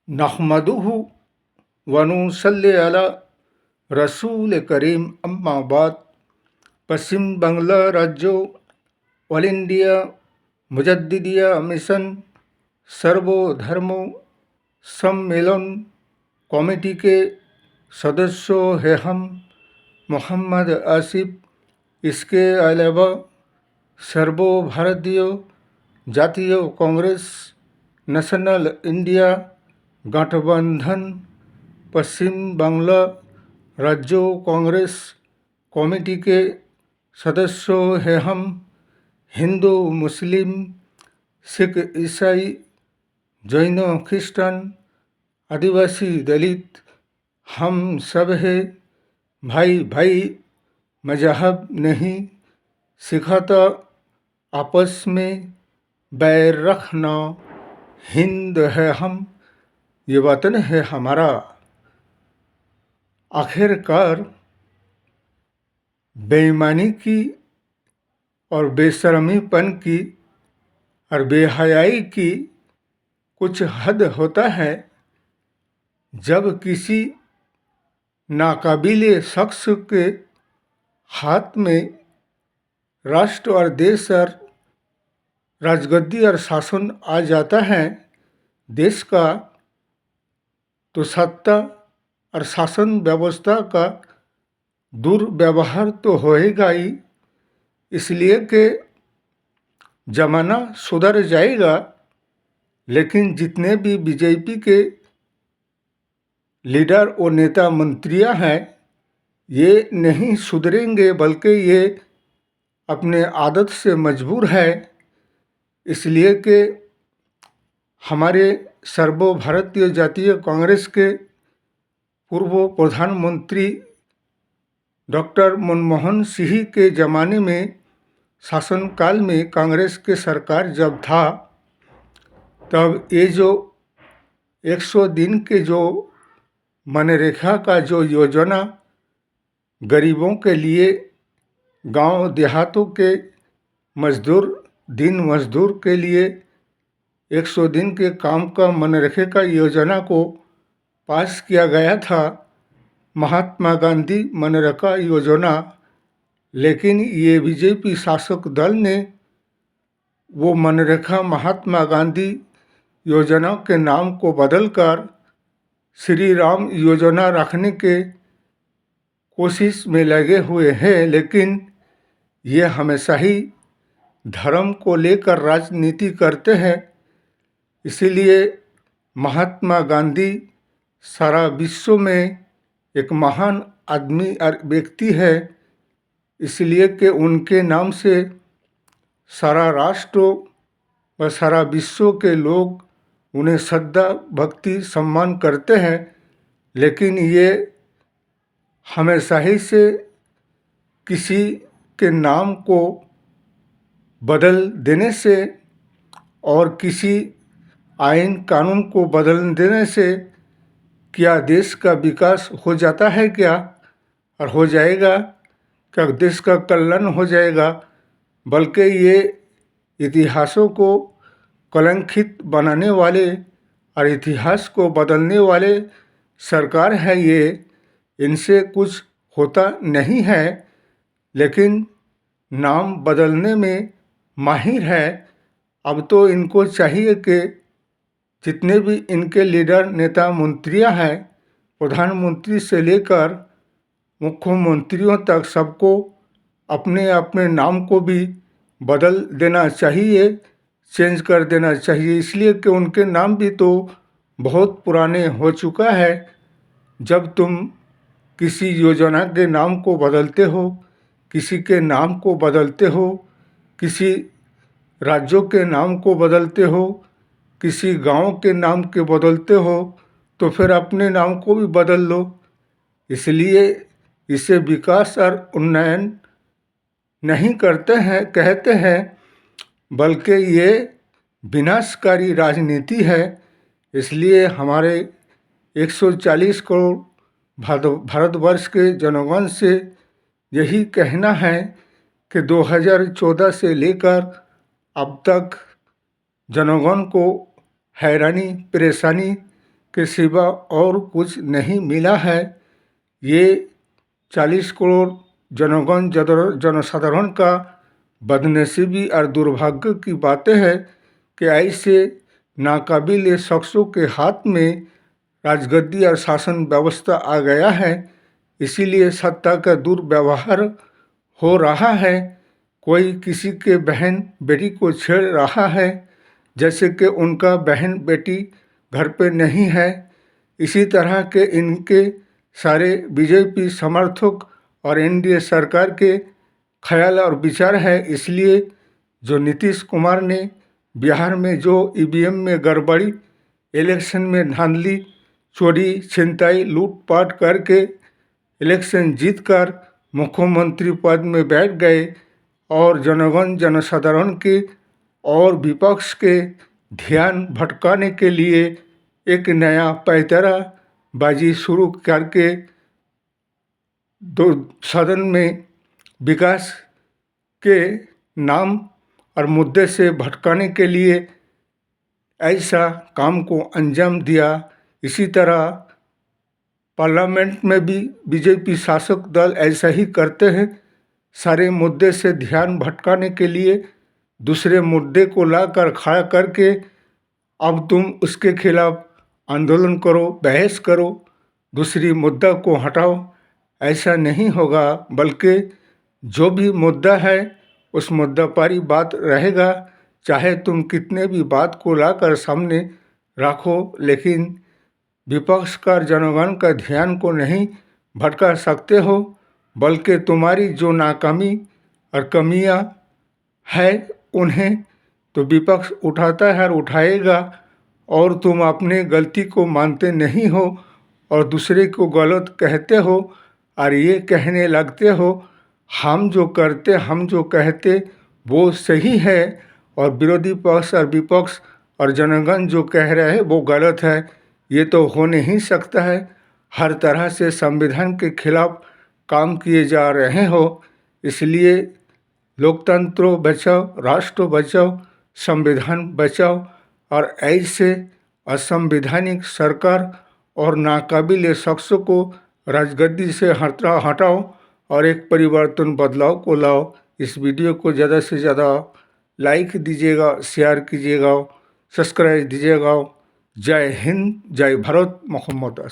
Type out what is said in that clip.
नहमदुहु व नुसल्ली अला रसूल करीम अम्मा बाद। पश्चिम बांग्ला राज्य ऑल इंडिया मुजद्दिदिया मिशन सर्वधर्म सम्मेलन कमेटी के सदस्य हैं हम मोहम्मद आसिफ। इसके अलावा सर्वभारतीय जातीय कांग्रेस, नेशनल इंडिया गठबंधन, पश्चिम बांग्ला राज्य कांग्रेस कमेटी के सदस्य हैं हम हिंदू, मुस्लिम, सिख, ईसाई, जैन, क्रिश्चियन, आदिवासी, दलित, हम सब है भाई भाई। मजहब नहीं सिखाता आपस में बैर रखना। हिंद है हम, ये वतन है हमारा। आखिरकार बेईमानी की और बेशर्मीपन की और बेहयाई की कुछ हद होता है। जब किसी नाकाबिले शख्स के हाथ में राष्ट्र और देश और राजगद्दी और शासन आ जाता है देश का, तो सत्ता और शासन व्यवस्था का दुर्व्यवहार तो होएगा ही। इसलिए कि जमाना सुधर जाएगा, लेकिन जितने भी बीजेपी के लीडर और नेता मंत्रियां हैं ये नहीं सुधरेंगे, बल्कि ये अपने आदत से मजबूर है। इसलिए कि हमारे सर्वभारतीय जातीय कांग्रेस के पूर्व प्रधानमंत्री डॉक्टर मनमोहन सिंह के ज़माने में शासनकाल में कांग्रेस के सरकार जब था, तब ये जो 100 दिन के जो मनरेगा का जो योजना गरीबों के लिए, गांव देहातों के मजदूर, दिन मजदूर के लिए 100 दिन के काम का मनरेगा का योजना को पास किया गया था, महात्मा गांधी मनरेगा योजना। लेकिन ये बीजेपी शासक दल ने वो मनरेगा महात्मा गांधी योजना के नाम को बदलकर श्री राम योजना रखने के कोशिश में लगे हुए हैं। लेकिन ये हमेशा ही धर्म को लेकर राजनीति करते हैं। इसीलिए महात्मा गांधी सारा विश्व में एक महान आदमी और व्यक्ति है, इसलिए कि उनके नाम से सारा राष्ट्र व सारा विश्व के लोग उन्हें श्रद्धा, भक्ति, सम्मान करते हैं। लेकिन ये हमेशा ही से किसी के नाम को बदल देने से और किसी आइन कानून को बदल देने से क्या देश का विकास हो जाता है क्या? और हो जाएगा क्या देश का कल्याण हो जाएगा? बल्कि ये इतिहासों को कलंकित बनाने वाले और इतिहास को बदलने वाले सरकार है ये। इनसे कुछ होता नहीं है, लेकिन नाम बदलने में माहिर है। अब तो इनको चाहिए कि जितने भी इनके लीडर, नेता, मंत्रियां हैं, प्रधानमंत्री से लेकर मुख्यमंत्रियों तक, सबको अपने अपने नाम को भी बदल देना चाहिए, चेंज कर देना चाहिए। इसलिए कि उनके नाम भी तो बहुत पुराने हो चुका है। जब तुम किसी योजना के नाम को बदलते हो, किसी के नाम को बदलते हो, किसी राज्यों के नाम को बदलते हो, किसी गांव के नाम के बदलते हो, तो फिर अपने नाम को भी बदल लो। इसलिए इसे विकास और उन्नयन नहीं करते हैं, कहते हैं, बल्कि ये विनाशकारी राजनीति है। इसलिए हमारे 140 करोड़ भारतवर्ष के जनगण से यही कहना है कि 2014 से लेकर अब तक जनगण को हैरानी, परेशानी के सिवा और कुछ नहीं मिला है। ये 40 करोड़ जनगण जनसाधारण का बदनसीबी और दुर्भाग्य की बातें हैं कि ऐसे नाकाबिल शख्सों के हाथ में राजगद्दी और शासन व्यवस्था आ गया है। इसीलिए सत्ता का दुर्व्यवहार हो रहा है। कोई किसी के बहन बेटी को छेड़ रहा है जैसे कि उनका बहन बेटी घर पे नहीं है। इसी तरह के इनके सारे बीजेपी समर्थक और एनडीए सरकार के ख्याल और विचार है। इसलिए जो नीतीश कुमार ने बिहार में जो ईवीएम में गड़बड़ी, इलेक्शन में धांधली, चोरी छिनताई लूटपाट करके इलेक्शन जीतकर मुख्यमंत्री पद में बैठ गए और जनगण जनसाधारण के और विपक्ष के ध्यान भटकाने के लिए एक नया पैंतरा बाजी शुरू करके सदन में विकास के नाम और मुद्दे से भटकाने के लिए ऐसा काम को अंजाम दिया। इसी तरह पार्लियामेंट में भी बीजेपी शासक दल ऐसा ही करते हैं। सारे मुद्दे से ध्यान भटकाने के लिए दूसरे मुद्दे को लाकर खड़ा करके अब तुम उसके खिलाफ आंदोलन करो, बहस करो, दूसरी मुद्दा को हटाओ। ऐसा नहीं होगा, बल्कि जो भी मुद्दा है उस मुद्दा पर ही बात रहेगा। चाहे तुम कितने भी बात को लाकर सामने रखो, लेकिन विपक्ष का जनगण का ध्यान को नहीं भटका सकते हो। बल्कि तुम्हारी जो नाकामी और कमियां है उन्हें तो विपक्ष उठाता है और उठाएगा, और तुम अपने गलती को मानते नहीं हो और दूसरे को गलत कहते हो और ये कहने लगते हो हम जो करते, हम जो कहते वो सही है और विरोधी पक्ष और विपक्ष और जनगण जो कह रहे हैं वो गलत है। ये तो हो नहीं सकता है। हर तरह से संविधान के खिलाफ काम किए जा रहे हो। इसलिए लोकतंत्र बचाओ, राष्ट्र बचाओ, संविधान बचाओ और ऐसे असंवैधानिक सरकार और नाकाबिल शख्सों को राजगद्दी से हटाओ और एक परिवर्तन बदलाव को लाओ। इस वीडियो को ज़्यादा से ज़्यादा लाइक दीजिएगा, शेयर कीजिएगा, सब्सक्राइब दीजिएगा। जय हिंद, जय भारत, मोहम्मद।